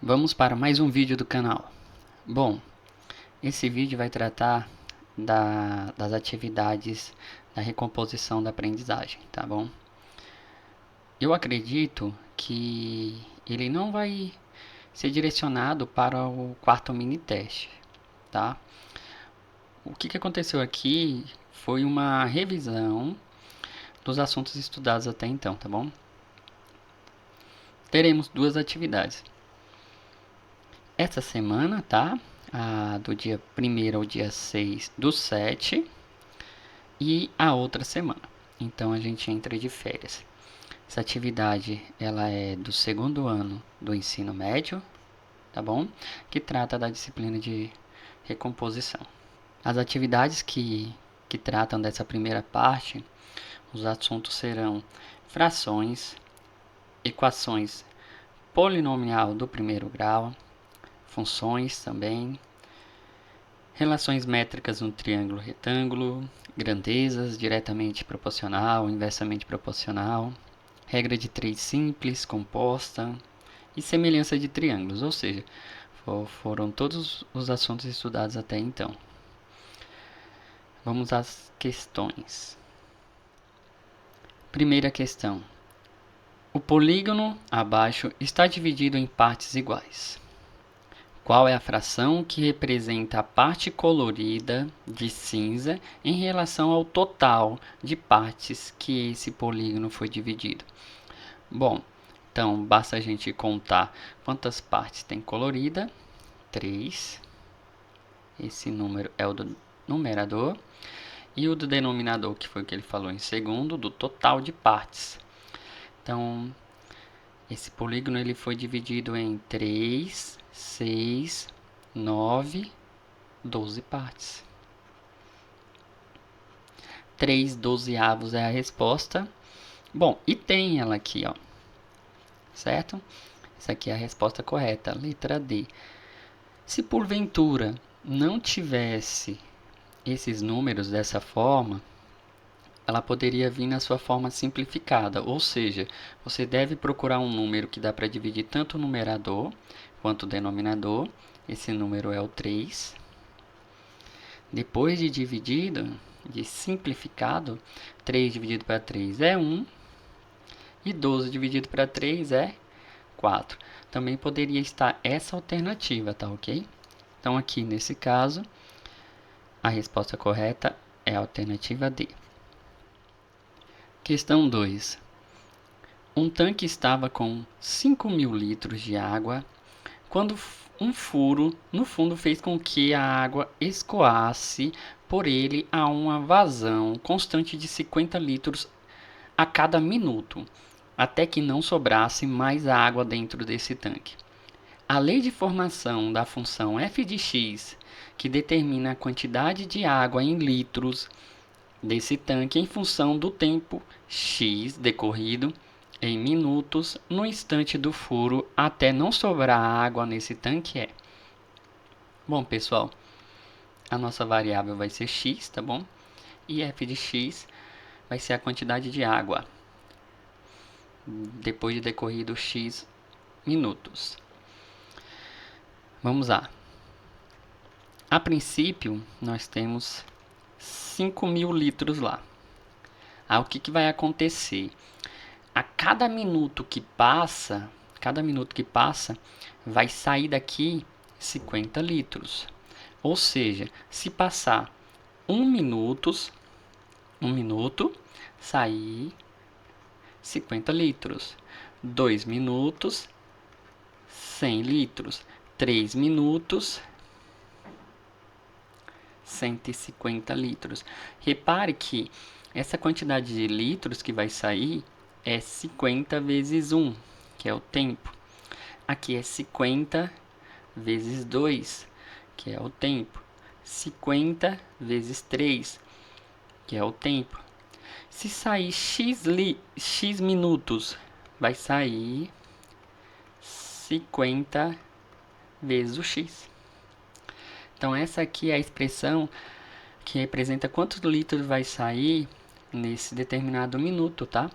Vamos para mais um vídeo do canal. Bom, esse vídeo vai tratar das atividades da recomposição da aprendizagem, tá bom? Eu acredito que ele não vai ser direcionado para o quarto mini teste, tá? O que aconteceu aqui foi uma revisão dos assuntos estudados até então, tá bom? Teremos duas atividades. Essa semana, tá? Do dia 1º ao dia 6 do 7 e a outra semana. Então a gente entra de férias. Essa atividade ela é do segundo ano do ensino médio, tá bom? Que trata da disciplina de recomposição. As atividades que tratam dessa primeira parte, os assuntos serão frações, equações polinomial do primeiro grau, funções também, relações métricas no triângulo retângulo, grandezas diretamente proporcional, inversamente proporcional, regra de 3 simples, composta e semelhança de triângulos, ou seja, foram todos os assuntos estudados até então. Vamos às questões. Primeira questão. O polígono abaixo está dividido em partes iguais. Qual é a fração que representa a parte colorida de cinza em relação ao total de partes que esse polígono foi dividido? Bom, então basta a gente contar quantas partes tem colorida. 3. Esse número é o do numerador. E o do denominador, que foi o que ele falou em segundo, do total de partes. Então, esse polígono ele foi dividido em 3, 6, 9, 12 partes. 3/12 é a resposta. Bom, e tem ela aqui, ó. Certo? Essa aqui é a resposta correta, letra D. Se porventura não tivesse esses números dessa forma, ela poderia vir na sua forma simplificada, ou seja, você deve procurar um número que dá para dividir tanto o numerador quanto o denominador. Esse número é o 3. Depois de dividido, de simplificado, 3 dividido para 3 é 1 e 12 dividido para 3 é 4. Também poderia estar essa alternativa, tá ok? Então aqui nesse caso, a resposta correta é a alternativa D. Questão 2. Um tanque estava com 5.000 litros de água quando um furo no fundo fez com que a água escoasse por ele a uma vazão constante de 50 litros a cada minuto, até que não sobrasse mais água dentro desse tanque. A lei de formação da função f de x, que determina a quantidade de água em litros desse tanque em função do tempo x decorrido em minutos no instante do furo até não sobrar água nesse tanque é. Bom, pessoal, a nossa variável vai ser x, tá bom? E f de x vai ser a quantidade de água depois de decorrido x minutos. Vamos lá. A princípio, nós temos 5.000 litros lá. O que vai acontecer? A cada minuto que passa, vai sair daqui 50 litros. Ou seja, se passar 1 minuto, sair 50 litros. 2 minutos, 100 litros. 3 minutos, 150 litros. Repare que essa quantidade de litros que vai sair é 50 vezes 1, que é o tempo. Aqui é 50 vezes 2, que é o tempo. 50 vezes 3, que é o tempo. Se sair x minutos, vai sair 50 vezes o x. Então essa aqui é a expressão que representa quantos litros vai sair nesse determinado minuto, tá?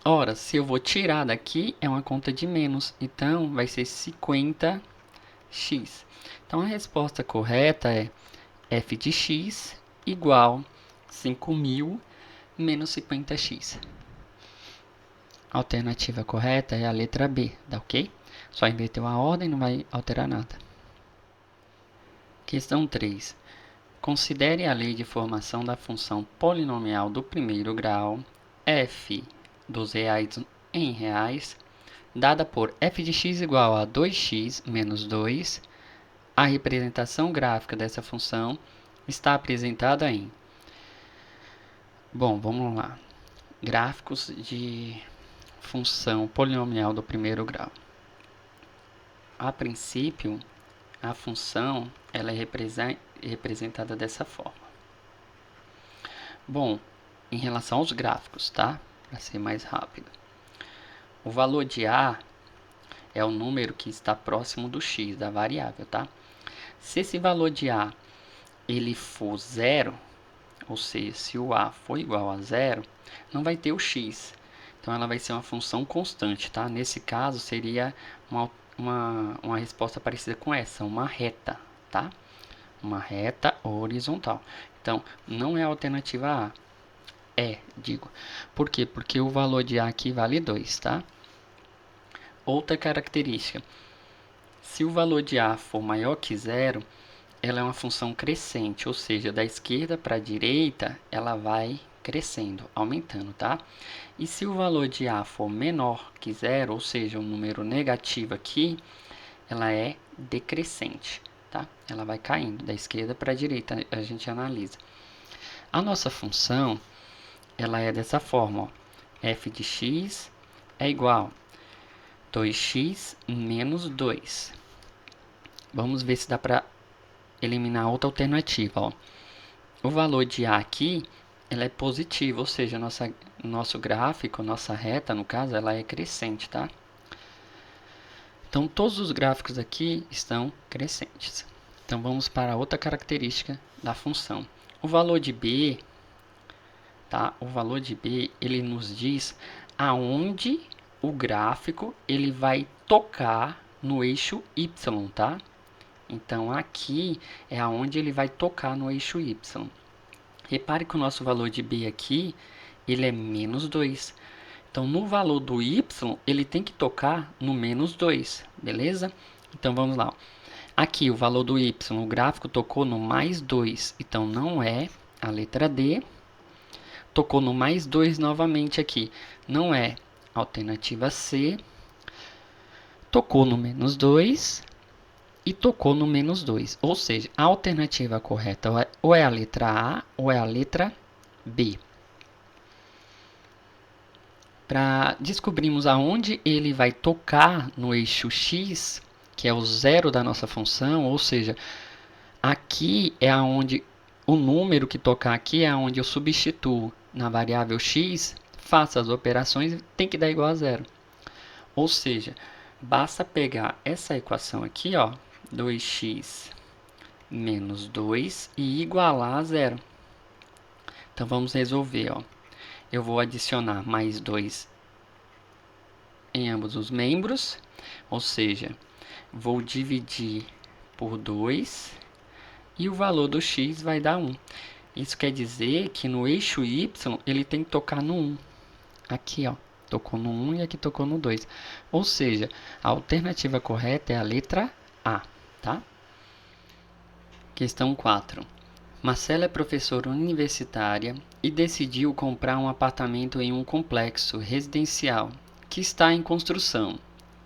Ora, se eu vou tirar daqui, é uma conta de menos, então vai ser 50x. Então a resposta correta é f de x igual 5.000 menos 50x. A alternativa correta é a letra B, tá ok? Só inverteu a ordem, não vai alterar nada. Questão 3. Considere a lei de formação da função polinomial do primeiro grau f dos reais em reais, dada por f de x igual a 2x menos 2. A representação gráfica dessa função está apresentada em... Bom, vamos lá. Gráficos de função polinomial do primeiro grau. A princípio, a função ela é representada dessa forma. Bom, em relação aos gráficos, tá? Para ser mais rápido. O valor de A é o número que está próximo do x, da variável, tá? Se esse valor de A ele for zero, ou seja, se o A for igual a zero, não vai ter o x. Então, ela vai ser uma função constante, tá? Nesse caso, seria uma resposta parecida com essa, uma reta, tá? Uma reta horizontal. Então, não é a alternativa A. Digo. Por quê? Porque o valor de A aqui vale 2, tá? Outra característica. Se o valor de A for maior que zero, ela é uma função crescente, ou seja, da esquerda para a direita, ela vai crescendo, aumentando, tá? E se o valor de A for menor que zero, ou seja, um número negativo aqui, ela é decrescente, tá? Ela vai caindo da esquerda para a direita, a gente analisa. A nossa função, ela é dessa forma, ó. F de x é igual a 2x menos 2. Vamos ver se dá para eliminar outra alternativa, ó. O valor de A aqui, ela é positivo, ou seja, nosso gráfico, nossa reta, no caso, ela é crescente, tá? Então, todos os gráficos aqui estão crescentes. Então, vamos para outra característica da função. O valor de B, tá? O valor de B, ele nos diz aonde o gráfico ele vai tocar no eixo Y, tá? Então, aqui é aonde ele vai tocar no eixo Y. Repare que o nosso valor de B aqui, ele é menos 2. Então, no valor do y, ele tem que tocar no menos 2, beleza? Então, vamos lá. Aqui, o valor do y, o gráfico tocou no mais 2. Então, não é a letra D. Tocou no mais 2 novamente aqui. Não é a alternativa C. Tocou no menos 2 e tocou no menos 2. Ou seja, a alternativa correta ou é a letra A ou é a letra B. Para descobrirmos aonde ele vai tocar no eixo x, que é o zero da nossa função, ou seja, aqui é aonde o número que tocar aqui é onde eu substituo na variável x, faço as operações e tem que dar igual a zero. Ou seja, basta pegar essa equação aqui, ó, 2x menos 2 e igualar a zero. Então, vamos resolver, ó. Eu vou adicionar mais 2 em ambos os membros, ou seja, vou dividir por 2 e o valor do x vai dar 1. Isso quer dizer que no eixo y ele tem que tocar no 1. Aqui, ó, tocou no 1 e aqui tocou no 2. Ou seja, a alternativa correta é a letra A, tá? Questão 4. Marcela é professora universitária e decidiu comprar um apartamento em um complexo residencial que está em construção.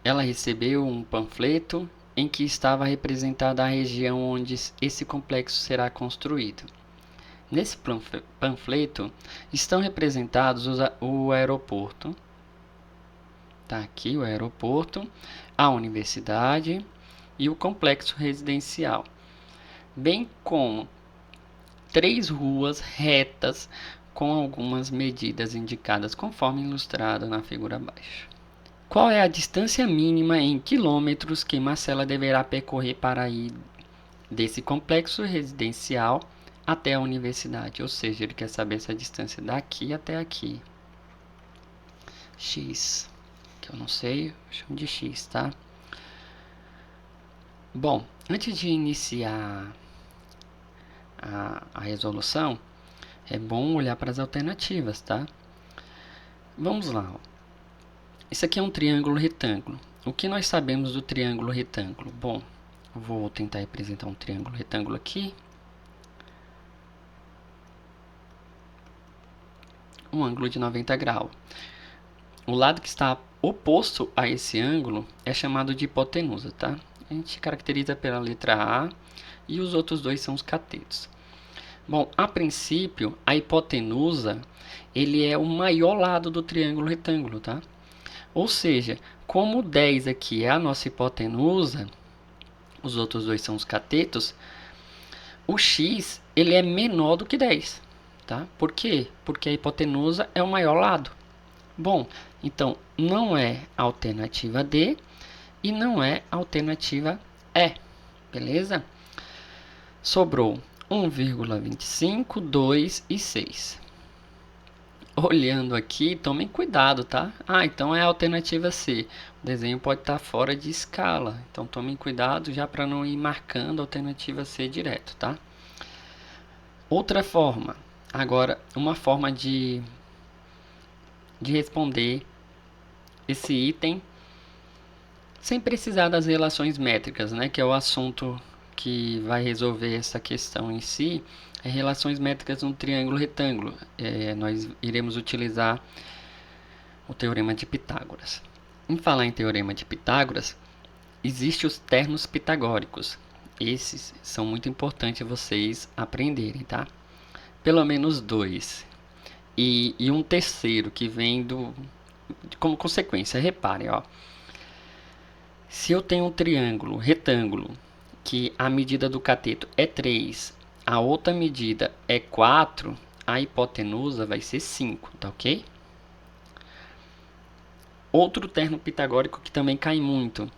Ela recebeu um panfleto em que estava representada a região onde esse complexo será construído. Nesse panfleto estão representados o aeroporto, tá aqui o aeroporto, a universidade e o complexo residencial, bem como 3 ruas retas com algumas medidas indicadas conforme ilustrado na figura abaixo. Qual é a distância mínima em quilômetros que Marcela deverá percorrer para ir desse complexo residencial até a universidade? Ou seja, ele quer saber essa distância daqui até aqui. x, que eu não sei, eu chamo de x, tá? Bom, antes de iniciar a resolução, é bom olhar para as alternativas, tá? Vamos lá. Ó. Isso aqui é um triângulo retângulo. O que nós sabemos do triângulo retângulo? Bom, vou tentar representar um triângulo retângulo aqui. Um ângulo de 90 graus. O lado que está oposto a esse ângulo é chamado de hipotenusa, tá? A gente caracteriza pela letra A e os outros dois são os catetos. Bom, a princípio, a hipotenusa ele é o maior lado do triângulo retângulo, tá? Ou seja, como 10 aqui é a nossa hipotenusa, os outros dois são os catetos, o x ele é menor do que 10, tá? Por quê? Porque a hipotenusa é o maior lado. Bom, então não é a alternativa D e não é a alternativa E, beleza? Sobrou 1,25, 2 e 6. Olhando aqui, tomem cuidado, tá? Então é a alternativa C. O desenho pode estar fora de escala, então tomem cuidado já para não ir marcando a alternativa C direto, tá? Outra forma, agora uma forma de responder esse item sem precisar das relações métricas, né? Que é o assunto que vai resolver essa questão em si. É relações métricas no triângulo retângulo. Nós iremos utilizar o teorema de Pitágoras. Em falar em teorema de Pitágoras, existem os termos pitagóricos. Esses são muito importantes vocês aprenderem, tá? Pelo menos dois. E um terceiro que vem como consequência. Reparem, ó. Se eu tenho um triângulo retângulo que a medida do cateto é 3, a outra medida é 4, a hipotenusa vai ser 5, tá ok? Outro termo pitagórico que também cai muito.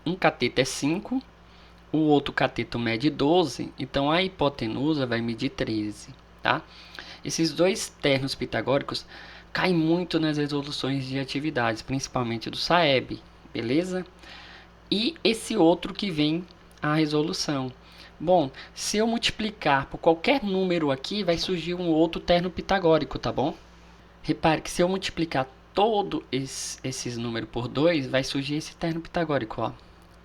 Um cateto é 5, o outro cateto mede 12, então a hipotenusa vai medir 13, tá? Esses dois termos pitagóricos caem muito nas resoluções de atividades, principalmente do SAEB, beleza? E esse outro que vem a resolução. Bom, se eu multiplicar por qualquer número aqui, vai surgir um outro termo pitagórico, tá bom? Repare que se eu multiplicar todos esses números por 2, vai surgir esse termo pitagórico, ó.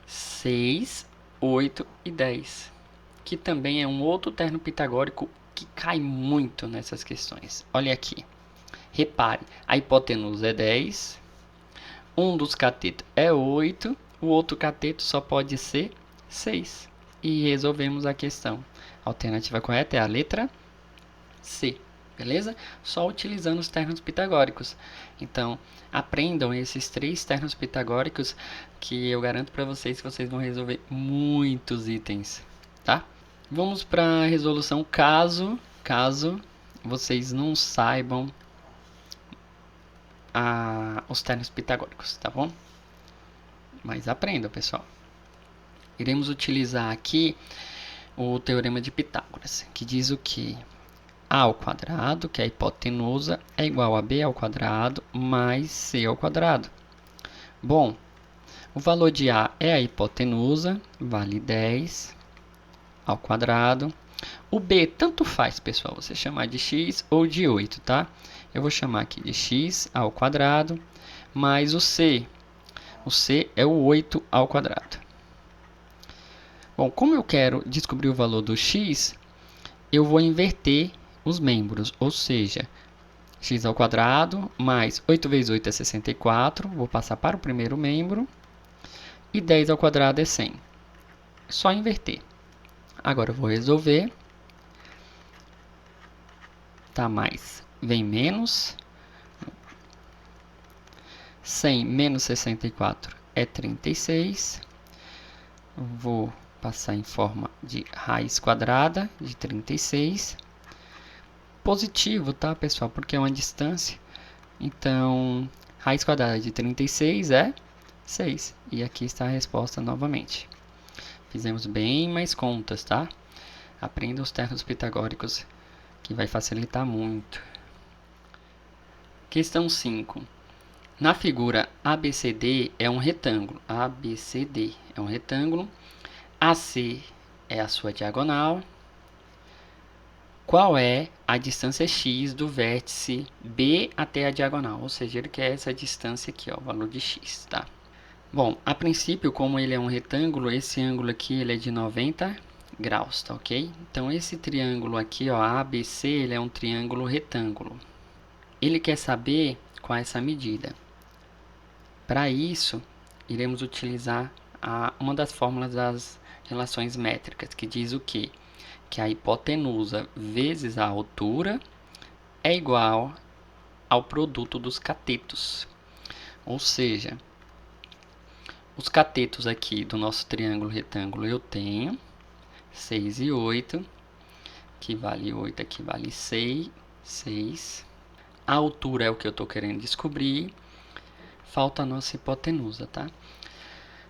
6, 8 e 10. Que também é um outro termo pitagórico que cai muito nessas questões. Olha aqui. Repare, a hipotenusa é 10, um dos catetos é 8, o outro cateto só pode ser 6. E resolvemos a questão. A alternativa correta é a letra C, beleza? Só utilizando os termos pitagóricos. Então, aprendam esses 3 termos pitagóricos que eu garanto para vocês que vocês vão resolver muitos itens, tá? Vamos para a resolução caso vocês não saibam os termos pitagóricos, tá bom? Mas aprendam, pessoal. Iremos utilizar aqui o teorema de Pitágoras, que diz o que? A ao quadrado, que é a hipotenusa, é igual a b ao quadrado mais c ao quadrado. Bom, o valor de a é a hipotenusa, vale 10 ao quadrado. O b tanto faz, pessoal, você chamar de x ou de 8, tá? Eu vou chamar aqui de x ao quadrado, mais o c. O c é o 8 ao quadrado. Bom, como eu quero descobrir o valor do x, eu vou inverter os membros, ou seja, x ao quadrado mais 8 vezes 8 é 64, vou passar para o primeiro membro, e 10 ao quadrado é 100. Só inverter. Agora eu vou resolver. Tá mais, vem menos. 100 menos 64 é 36. Vou passar em forma de raiz quadrada de 36. Positivo, tá, pessoal? Porque é uma distância. Então, raiz quadrada de 36 é 6. E aqui está a resposta novamente. Fizemos bem mais contas, tá? Aprenda os termos pitagóricos, que vai facilitar muito. Questão 5. Na figura ABCD é um retângulo. ABCD é um retângulo. AC é a sua diagonal. Qual é a distância x do vértice B até a diagonal? Ou seja, ele quer essa distância aqui, ó, o valor de x, tá? Bom, a princípio, como ele é um retângulo, esse ângulo aqui ele é de 90 graus, tá ok? Então, esse triângulo aqui, ó, ABC, ele é um triângulo retângulo. Ele quer saber qual é essa medida. Para isso, iremos utilizar uma das fórmulas das relações métricas, que diz o quê? Que a hipotenusa vezes a altura é igual ao produto dos catetos. Ou seja, os catetos aqui do nosso triângulo retângulo eu tenho 6 e 8, que vale 8, aqui vale 6. A altura é o que eu estou querendo descobrir. Falta a nossa hipotenusa, tá?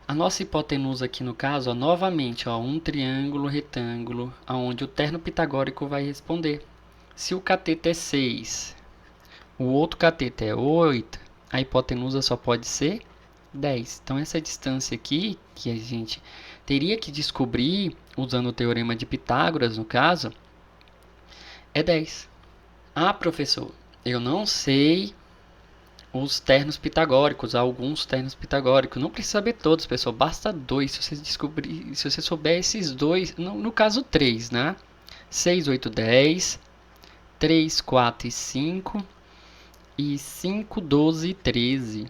A nossa hipotenusa aqui no caso, ó, novamente, ó, um triângulo retângulo, onde o terno pitagórico vai responder. Se o cateto é 6, o outro cateto é 8, a hipotenusa só pode ser 10. Então, essa distância aqui, que a gente teria que descobrir, usando o teorema de Pitágoras, no caso, é 10. Ah, professor, eu não sei os ternos pitagóricos, alguns ternos pitagóricos. Não precisa saber todos, pessoal. Basta 2. Se você descobrir, se você souber esses 2, no caso 3, né? 6, 8, 10, 3, 4 e 5 e 5, 12 e 13.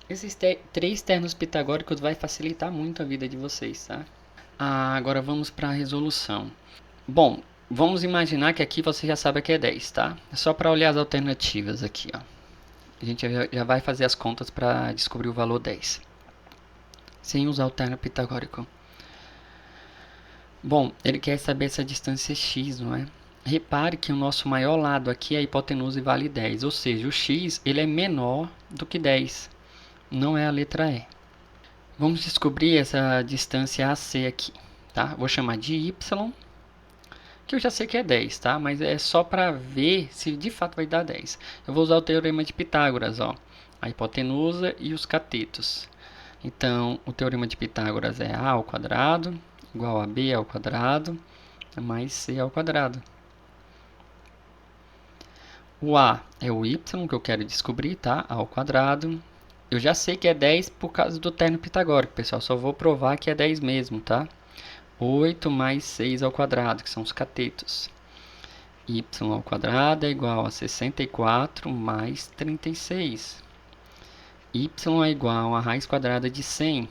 Esses 3 ternos pitagóricos vai facilitar muito a vida de vocês, tá? Agora vamos para a resolução. Bom, vamos imaginar que aqui você já sabe que é 10, tá? É só para olhar as alternativas aqui, ó. A gente já vai fazer as contas para descobrir o valor 10. Sem usar o terno pitagórico. Bom, ele quer saber essa distância x, não é? Repare que o nosso maior lado aqui, a hipotenusa, vale 10. Ou seja, o x ele é menor do que 10. Não é a letra E. Vamos descobrir essa distância AC aqui, tá? Vou chamar de y, que eu já sei que é 10, tá? Mas é só para ver se de fato vai dar 10. Eu vou usar o teorema de Pitágoras, ó. A hipotenusa e os catetos. Então, o teorema de Pitágoras é a ao quadrado igual a b ao quadrado mais c ao quadrado. O a é o y que eu quero descobrir, tá? A ao quadrado. Eu já sei que é 10 por causa do terno pitagórico, pessoal. Só vou provar que é 10 mesmo, tá? 8 mais 6 ao quadrado, que são os catetos. Y ao quadrado é igual a 64 mais 36. Y é igual a raiz quadrada de 100.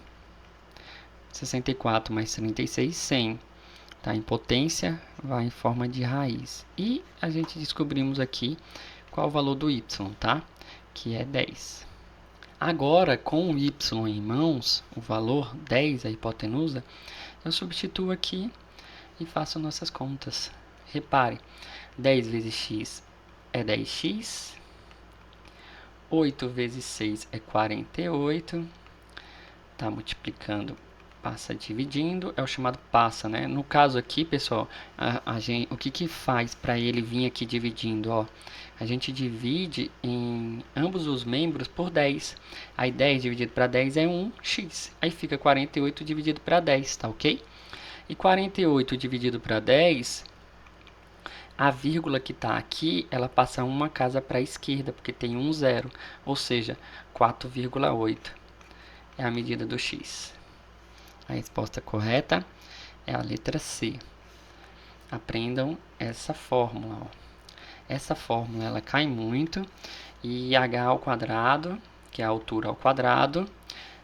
64 mais 36, 100. Tá? Em potência, vai em forma de raiz. E a gente descobrimos aqui qual é o valor do y, tá? Que é 10. Agora, com o y em mãos, o valor 10, a hipotenusa, eu substituo aqui e faço nossas contas. Repare, 10 vezes x é 10x, 8 vezes 6 é 48, tá multiplicando, passa dividindo, é o chamado passa, né? No caso aqui, pessoal, o que faz para ele vir aqui dividindo, ó? A gente divide em ambos os membros por 10. Aí 10 dividido para 10 é 1x. Aí fica 48 dividido para 10, tá ok? E 48 dividido para 10, a vírgula que está aqui, ela passa uma casa para a esquerda, porque tem um zero. Ou seja, 4,8 é a medida do x. A resposta correta é a letra C. Aprendam essa fórmula, ó. Essa fórmula ela cai muito e h ao quadrado, que é a altura ao quadrado,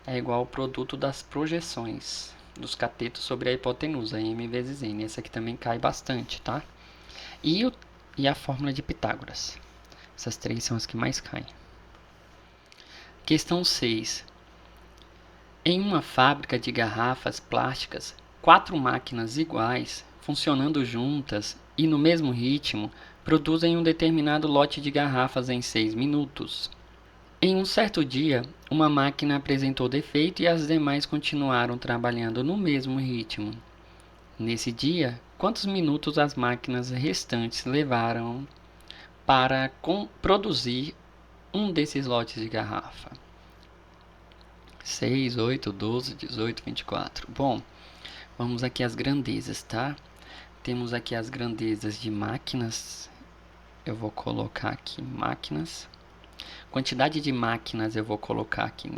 é igual ao produto das projeções dos catetos sobre a hipotenusa, m vezes n. Essa aqui também cai bastante, tá? E a fórmula de Pitágoras. Essas três são as que mais caem. Questão 6. Em uma fábrica de garrafas plásticas, 4 máquinas iguais, funcionando juntas e no mesmo ritmo, produzem um determinado lote de garrafas em 6 minutos. Em um certo dia, uma máquina apresentou defeito e as demais continuaram trabalhando no mesmo ritmo. Nesse dia, quantos minutos as máquinas restantes levaram para produzir um desses lotes de garrafa? 6, 8, 12, 18, 24. Bom, vamos aqui às grandezas, tá? Temos aqui as grandezas de máquinas. Eu vou colocar aqui máquinas. Quantidade de máquinas eu vou colocar aqui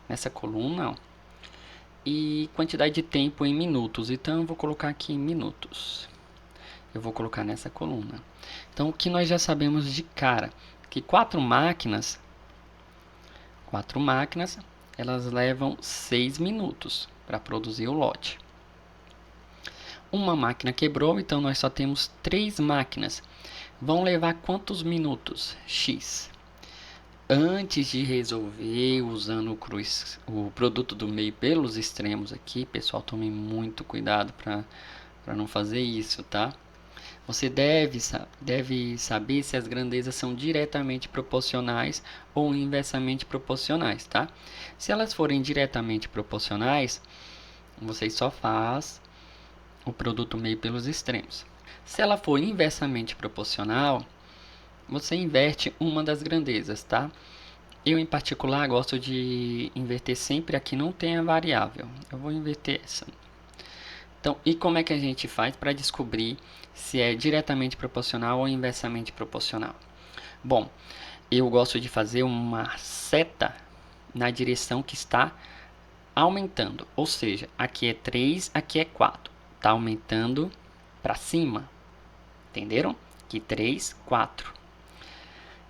nessa coluna. Ó. E quantidade de tempo em minutos. Então eu vou colocar aqui em minutos. Eu vou colocar nessa coluna. Então o que nós já sabemos de cara, que quatro máquinas, elas levam 6 minutos para produzir o lote. Uma máquina quebrou, então nós só temos 3 máquinas. Vão levar quantos minutos? X. Antes de resolver usando o produto do meio pelos extremos aqui, pessoal, tome muito cuidado para não fazer isso, tá? Você deve saber se as grandezas são diretamente proporcionais ou inversamente proporcionais, tá? Se elas forem diretamente proporcionais, você só faz o produto meio pelos extremos. Se ela for inversamente proporcional, você inverte uma das grandezas, tá? Eu, em particular, gosto de inverter sempre a que não tem a variável. Eu vou inverter essa. Então, e como é que a gente faz para descobrir se é diretamente proporcional ou inversamente proporcional? Bom, eu gosto de fazer uma seta na direção que está aumentando. Ou seja, aqui é 3, aqui é 4. Está aumentando para cima. Entenderam? Aqui 3, 4.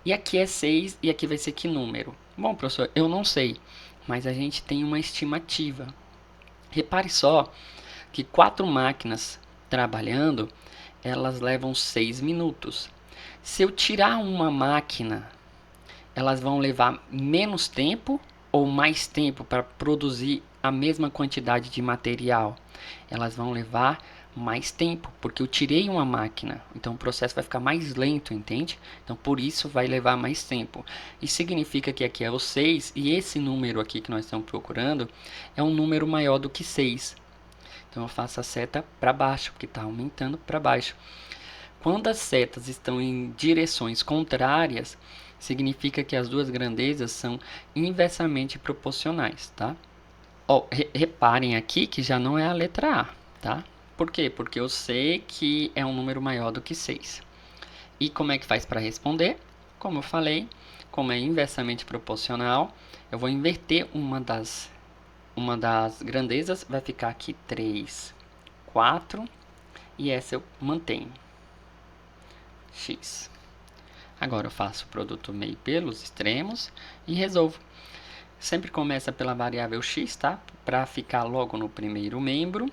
E aqui é 6 e aqui vai ser que número? Bom, professor, eu não sei, mas a gente tem uma estimativa. Repare só que 4 máquinas trabalhando, elas levam 6 minutos. Se eu tirar uma máquina, elas vão levar menos tempo ou mais tempo para produzir a mesma quantidade de material? Elas vão levar mais tempo, porque eu tirei uma máquina, então o processo vai ficar mais lento, entende? Então por isso vai levar mais tempo. Isso significa que aqui é o 6 e esse número aqui que nós estamos procurando é um número maior do que 6. Então eu faço a seta para baixo, porque está aumentando para baixo. Quando as setas estão em direções contrárias, significa que as duas grandezas são inversamente proporcionais, tá? Reparem aqui que já não é a letra A, tá? Por quê? Porque eu sei que é um número maior do que 6. E como é que faz para responder? Como eu falei, como é inversamente proporcional, eu vou inverter uma das grandezas, vai ficar aqui 3, 4, e essa eu mantenho, x. Agora eu faço o produto meio pelos extremos e resolvo. Sempre começa pela variável x, tá? Para ficar logo no primeiro membro.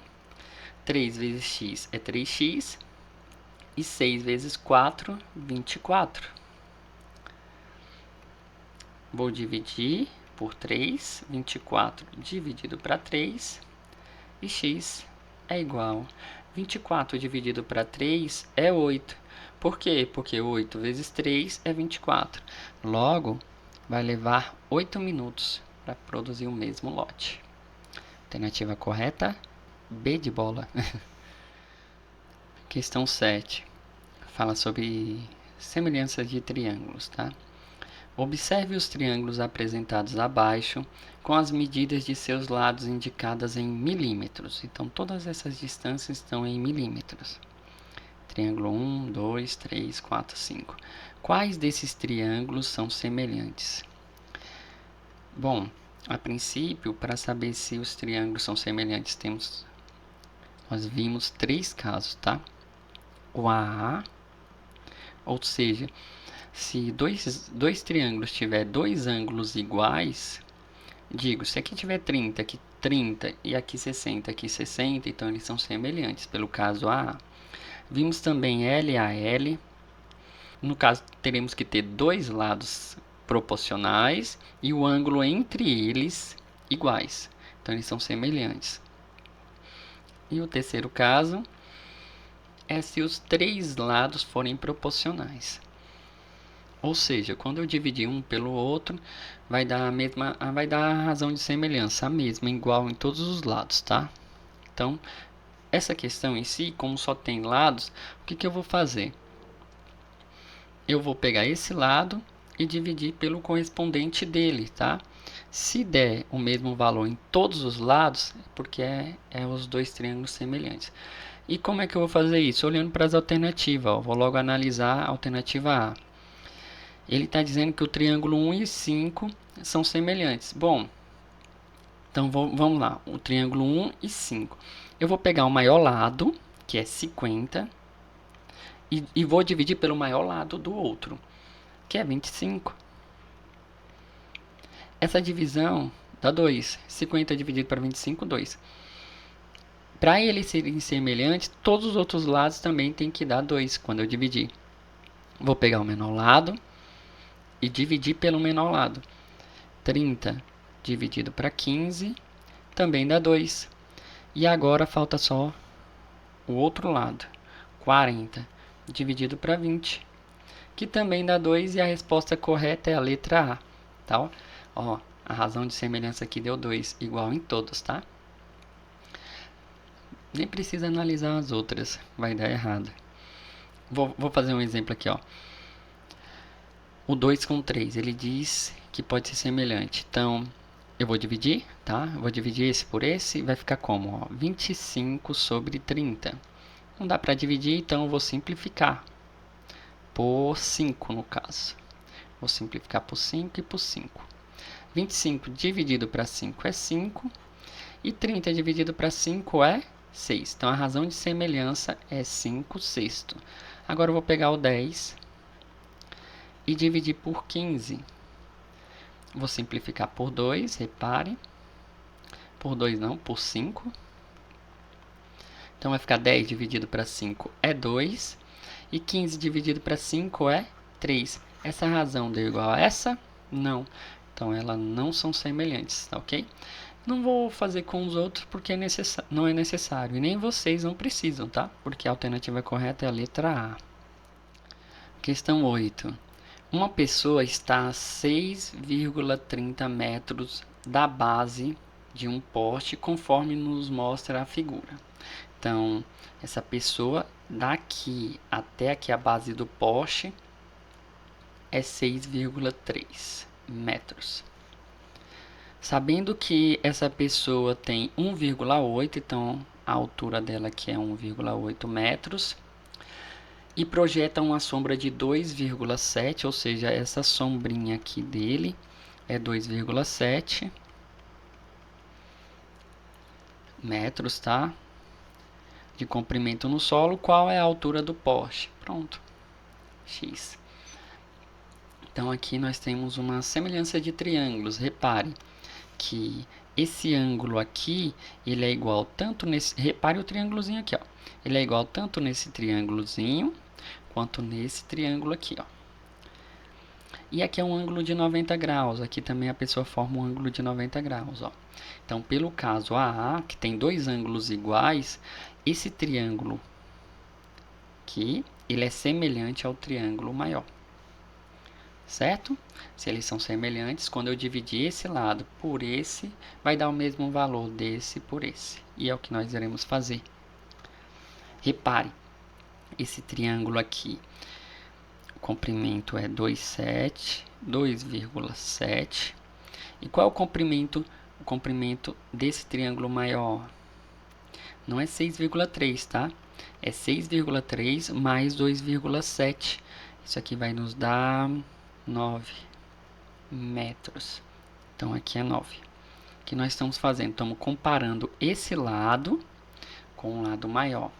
3 vezes x é 3x. E 6 vezes 4, 24. Vou dividir por 3. 24 dividido para 3. E x é igual. 24 dividido para 3 é 8. Por quê? Porque 8 vezes 3 é 24. Logo, vai levar 8 minutos para produzir o mesmo lote. Alternativa correta, B de bola. Questão 7. Fala sobre semelhanças de triângulos, tá? Observe os triângulos apresentados abaixo com as medidas de seus lados indicadas em milímetros. Então, todas essas distâncias estão em milímetros. Triângulo 1, 2, 3, 4, 5. Quais desses triângulos são semelhantes? Bom, a princípio, para saber se os triângulos são semelhantes, nós vimos 3 casos, tá? O AA, ou seja, se dois triângulos tiver 2 ângulos iguais, se aqui tiver 30, aqui 30 e aqui 60, então eles são semelhantes, pelo caso AA. Vimos também LAL. No caso, teremos que ter 2 lados proporcionais e o ângulo entre eles iguais. Então, eles são semelhantes. E o terceiro caso é se os 3 lados forem proporcionais. Ou seja, quando eu dividir um pelo outro, vai dar a razão de semelhança, a mesma, igual em todos os lados, tá? Então, essa questão em si, como só tem lados, o que eu vou fazer? eu vou pegar esse lado e dividir pelo correspondente dele, tá? Se der o mesmo valor em todos os lados, porque é os dois triângulos semelhantes. E como é que eu vou fazer isso? Olhando para as alternativas, ó, vou logo analisar a alternativa A. Ele está dizendo que o triângulo 1 e 5 são semelhantes. Bom, então vamos lá, o triângulo 1 e 5. Eu vou pegar o maior lado, que é 50, e vou dividir pelo maior lado do outro, que é 25. Essa divisão dá 2. 50 dividido para 25, 2. Para eles serem semelhantes, todos os outros lados também tem que dar 2 quando eu dividir. Vou pegar o menor lado e dividir pelo menor lado. 30 dividido para 15 também dá 2. E agora falta só o outro lado. 40 dividido para 20, que também dá 2, e a resposta correta é a letra A. Tá? Ó, a razão de semelhança aqui deu 2, igual em todos, tá? Nem precisa analisar as outras, vai dar errado. Vou fazer um exemplo aqui, ó. O 2 com 3, ele diz que pode ser semelhante. Então, eu vou dividir, tá? Eu vou dividir esse por esse, vai ficar como? Ó, 25 sobre 30. Não dá para dividir, então eu vou simplificar. Por 5, no caso. Vou simplificar por 5 e por 5. 25 dividido para 5 é 5. E 30 dividido para 5 é 6. Então, a razão de semelhança é 5 sexto. Agora, eu vou pegar o 10 e dividir por 15. Vou simplificar por 2, repare. Por 2 não, por 5. Então, vai ficar 10 dividido para 5 é 2. E 15 dividido para 5 é 3. Essa razão deu igual a essa? Não. Então, elas não são semelhantes, tá ok? Não vou fazer com os outros porque não é necessário. E nem vocês não precisam, tá? Porque a alternativa correta é a letra A. Questão 8. Uma pessoa está a 6,30 metros da base de um poste, conforme nos mostra a figura. Então, essa pessoa daqui até aqui a base do poste é 6,3 metros. Sabendo que essa pessoa tem 1,8, então a altura dela aqui é 1,8 metros, e projeta uma sombra de 2,7, ou seja, essa sombrinha aqui dele é 2,7 metros, tá? De comprimento no solo. Qual é a altura do poste? Pronto, x. Então aqui nós temos uma semelhança de triângulos. Repare que esse ângulo aqui, ele é igual tanto nesse... Repare o triângulozinho aqui, ó. Ele é igual tanto nesse triângulozinho quanto nesse triângulo aqui, ó. E aqui é um ângulo de 90 graus. Aqui também a pessoa forma um ângulo de 90 graus, ó. Então, pelo caso AA, que tem dois ângulos iguais, esse triângulo aqui, ele é semelhante ao triângulo maior. Certo? Se eles são semelhantes, quando eu dividir esse lado por esse, vai dar o mesmo valor desse por esse. E é o que nós iremos fazer. Repare, esse triângulo aqui, o comprimento é 2,7. E qual é o comprimento? O comprimento desse triângulo maior? Não é 6,3, tá? É 6,3 mais 2,7. Isso aqui vai nos dar 9 metros. Então, aqui é 9. O que nós estamos fazendo? Estamos comparando esse lado com o lado maior.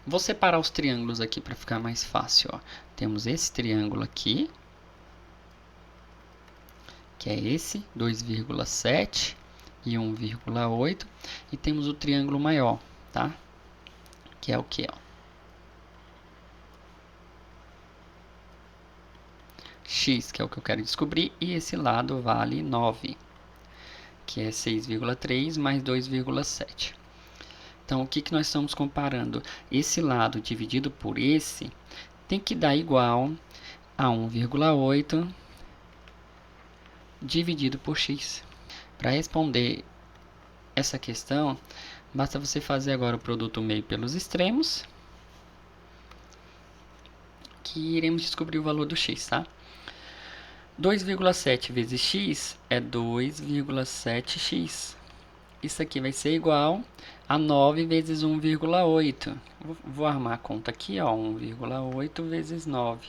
Vou separar os triângulos aqui para ficar mais fácil, ó. Temos esse triângulo aqui, que é esse, 2,7 e 1,8. E temos o triângulo maior, tá? Que é o que, ó? X, que é o que eu quero descobrir, e esse lado vale 9, que é 6,3 mais 2,7. Então, o que nós estamos comparando? Esse lado dividido por esse tem que dar igual a 1,8 dividido por x. Para responder essa questão, basta você fazer agora o produto meio pelos extremos, que iremos descobrir o valor do x, tá? 2,7 vezes x é 2,7x. Isso aqui vai ser igual a 9 vezes 1,8. Vou armar a conta aqui, ó, 1,8 vezes 9.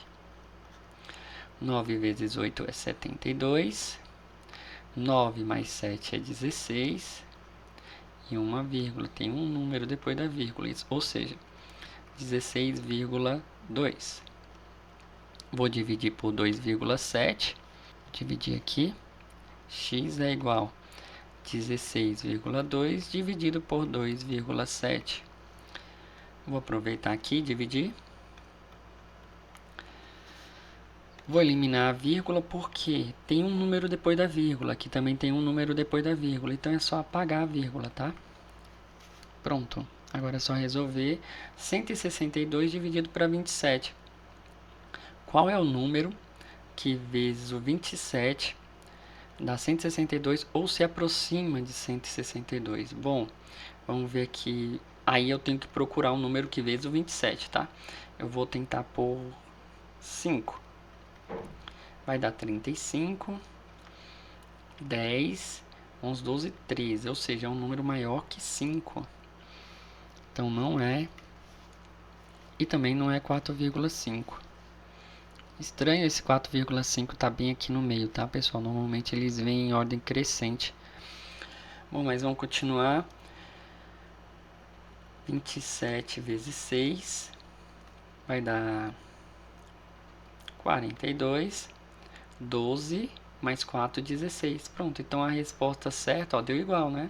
9 vezes 8 é 72. 9 mais 7 é 16. E uma vírgula, tem um número depois da vírgula, ou seja, 16,2. Vou dividir por 2,7. Dividir aqui. X é igual a 16,2 dividido por 2,7. Vou aproveitar aqui e dividir. Vou eliminar a vírgula porque tem um número depois da vírgula. Aqui também tem um número depois da vírgula. Então é só apagar a vírgula, tá? Pronto. Agora é só resolver 162 dividido para 27. Qual é o número que vezes o 27 dá 162 ou se aproxima de 162? Bom, vamos ver aqui. Aí eu tenho que procurar um número que vezes o 27, tá? Eu vou tentar por 5. Vai dar 35, 10, 11, 12, 13. Ou seja, é um número maior que 5. Então não é. E também não é 4,5. Estranho esse 4,5 tá bem aqui no meio, tá, pessoal? Normalmente eles vêm em ordem crescente. Bom, mas vamos continuar. 27 vezes 6 vai dar 42. 12 mais 4, 16. Pronto, então a resposta certa, ó, deu igual, né?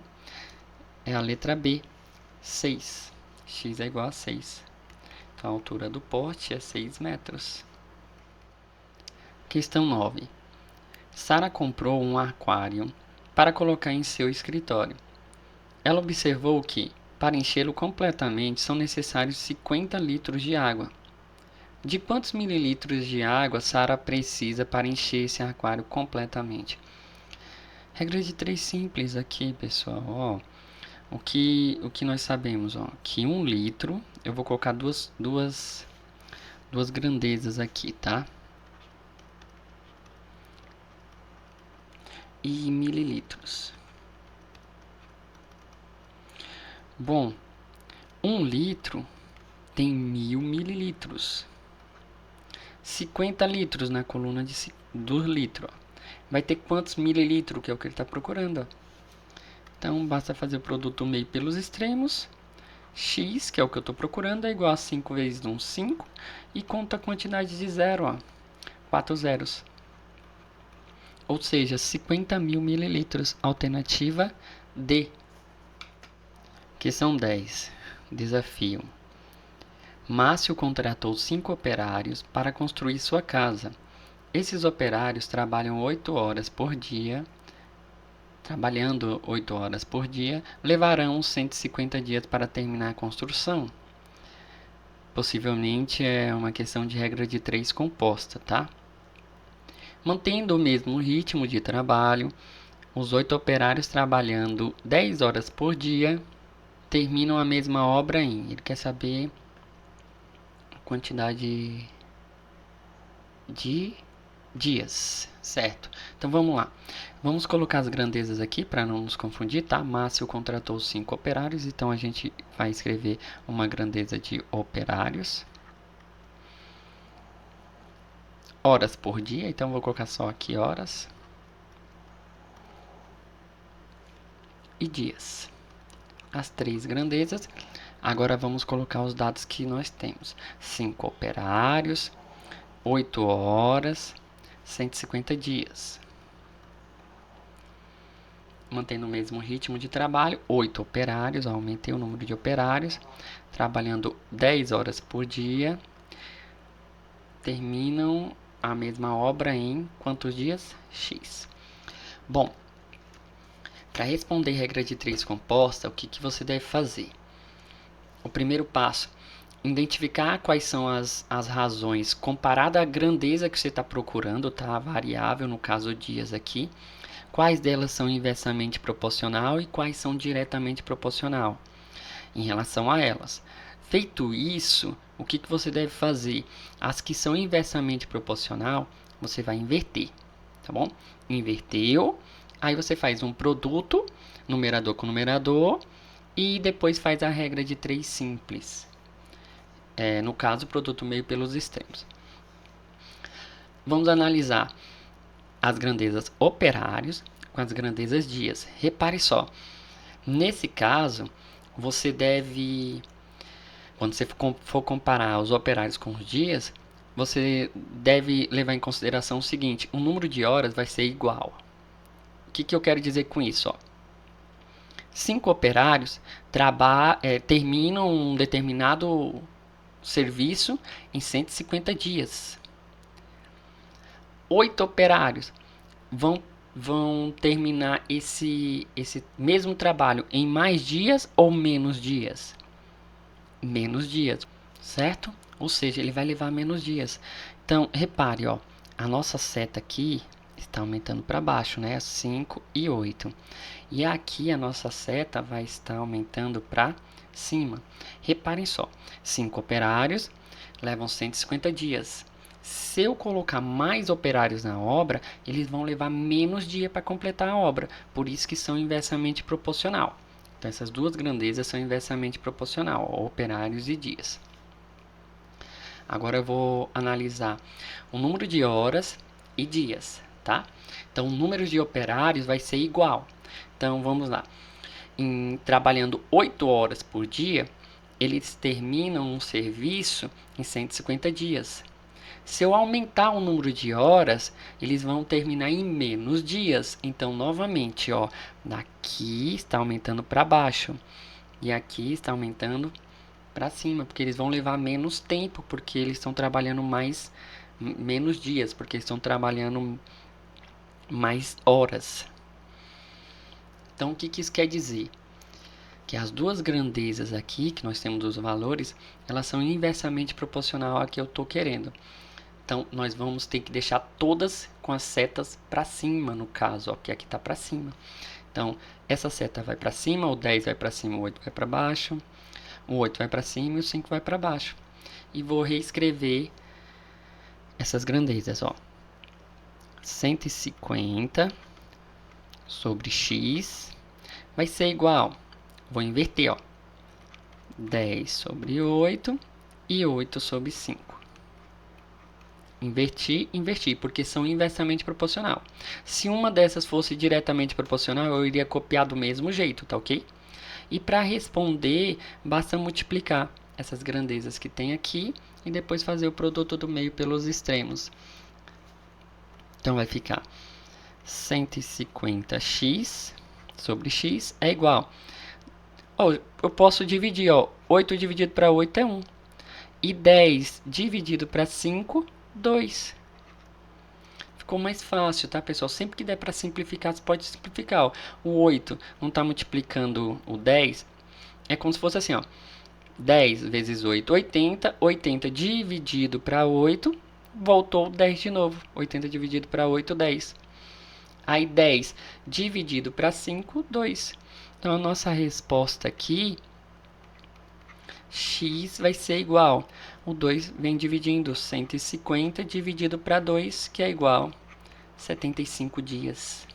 É a letra B, 6. X é igual a 6. Então a altura do pote é 6 metros. Questão 9. Sara comprou um aquário para colocar em seu escritório. Ela observou que, para enchê-lo completamente, são necessários 50 litros de água. De quantos mililitros de água Sara precisa para encher esse aquário completamente? Regra de 3 simples aqui, pessoal. Ó, o que nós sabemos? Ó, que 1 litro, eu vou colocar duas grandezas aqui, tá? E mililitros. Bom, 1 litro tem 1000 mililitros. 50 litros na coluna do litro. Ó. Vai ter quantos mililitros, que é o que ele está procurando. Ó. Então, basta fazer o produto meio pelos extremos. X, que é o que eu estou procurando, é igual a 5 vezes 1, 5. E conta a quantidade de zero, ó, 4 zeros. Ou seja, 50.000 mililitros. Alternativa D. Questão 10. Desafio. Márcio contratou 5 operários para construir sua casa. Esses operários trabalhando 8 horas por dia, levarão 150 dias para terminar a construção. Possivelmente é uma questão de regra de 3 composta, tá? Mantendo o mesmo ritmo de trabalho, os 8 operários trabalhando 10 horas por dia terminam a mesma obra em... Ele quer saber a quantidade de dias, certo? Então vamos lá. Vamos colocar as grandezas aqui para não nos confundir, tá? Márcio contratou 5 operários, então a gente vai escrever uma grandeza de operários. Horas por dia, então vou colocar só aqui horas. E dias. As 3 grandezas. Agora vamos colocar os dados que nós temos. 5 operários, 8 horas, 150 dias. Mantendo o mesmo ritmo de trabalho, 8 operários, aumentei o número de operários, trabalhando 10 horas por dia, terminam a mesma obra em quantos dias? X. Bom, para responder regra de 3 composta, o que você deve fazer? O primeiro passo, identificar quais são as razões comparada à grandeza que você está procurando, tá? A variável, no caso dias aqui. Quais delas são inversamente proporcional e quais são diretamente proporcional em relação a elas. Feito isso, o que você deve fazer? As que são inversamente proporcional, você vai inverter, tá bom? Inverteu, aí você faz um produto, numerador com numerador, e depois faz a regra de 3 simples. No caso, produto meio pelos extremos. Vamos analisar as grandezas operários com as grandezas dias. Repare só, nesse caso, você deve, quando você for comparar os operários com os dias, você deve levar em consideração o seguinte: o número de horas vai ser igual. O que eu quero dizer com isso? 5 operários terminam um determinado serviço em 150 dias. 8 operários vão terminar esse mesmo trabalho em mais dias ou menos dias? Menos dias, certo? Ou seja, ele vai levar menos dias. Então, repare, a nossa seta aqui está aumentando para baixo, né? 5 e 8. E aqui a nossa seta vai estar aumentando para cima. Reparem só, 5 operários levam 150 dias. Se eu colocar mais operários na obra, eles vão levar menos dia para completar a obra. Por isso que são inversamente proporcional. Então, essas duas grandezas são inversamente proporcional, operários e dias. Agora eu vou analisar o número de horas e dias, tá? Então, o número de operários vai ser igual. Então, vamos lá. Trabalhando 8 horas por dia, eles terminam um serviço em 150 dias. Se eu aumentar o número de horas, eles vão terminar em menos dias. Então, novamente, daqui está aumentando para baixo e aqui está aumentando para cima, porque eles vão levar menos tempo, porque eles estão trabalhando menos dias, porque estão trabalhando mais horas. Então, o que isso quer dizer? Que as duas grandezas aqui, que nós temos os valores, elas são inversamente proporcional ao que eu estou querendo. Então, nós vamos ter que deixar todas com as setas para cima, no caso, que aqui está para cima. Então, essa seta vai para cima, o 10 vai para cima, o 8 vai para baixo, o 8 vai para cima e o 5 vai para baixo. E vou reescrever essas grandezas, 150 sobre x vai ser igual, vou inverter, 10 sobre 8 e 8 sobre 5. Inverti, porque são inversamente proporcional. Se uma dessas fosse diretamente proporcional, eu iria copiar do mesmo jeito, tá ok? E para responder, basta multiplicar essas grandezas que tem aqui e depois fazer o produto do meio pelos extremos. Então vai ficar 150x sobre x é igual. Eu posso dividir, 8 dividido para 8 é 1. E 10 dividido para 5, 2. Ficou mais fácil, tá, pessoal? Sempre que der para simplificar, você pode simplificar. O 8 não está multiplicando o 10. É como se fosse assim, 10 vezes 8, 80. 80 dividido para 8, voltou 10 de novo. 80 dividido para 8, 10. Aí 10 dividido para 5, 2. Então, a nossa resposta aqui, x vai ser igual. O 2 vem dividindo 150 dividido para 2, que é igual a 75 dias.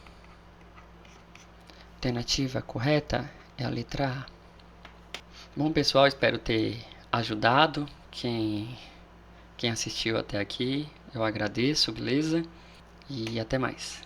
Alternativa correta é a letra A. Bom, pessoal, espero ter ajudado quem assistiu até aqui. Eu agradeço, beleza? E até mais.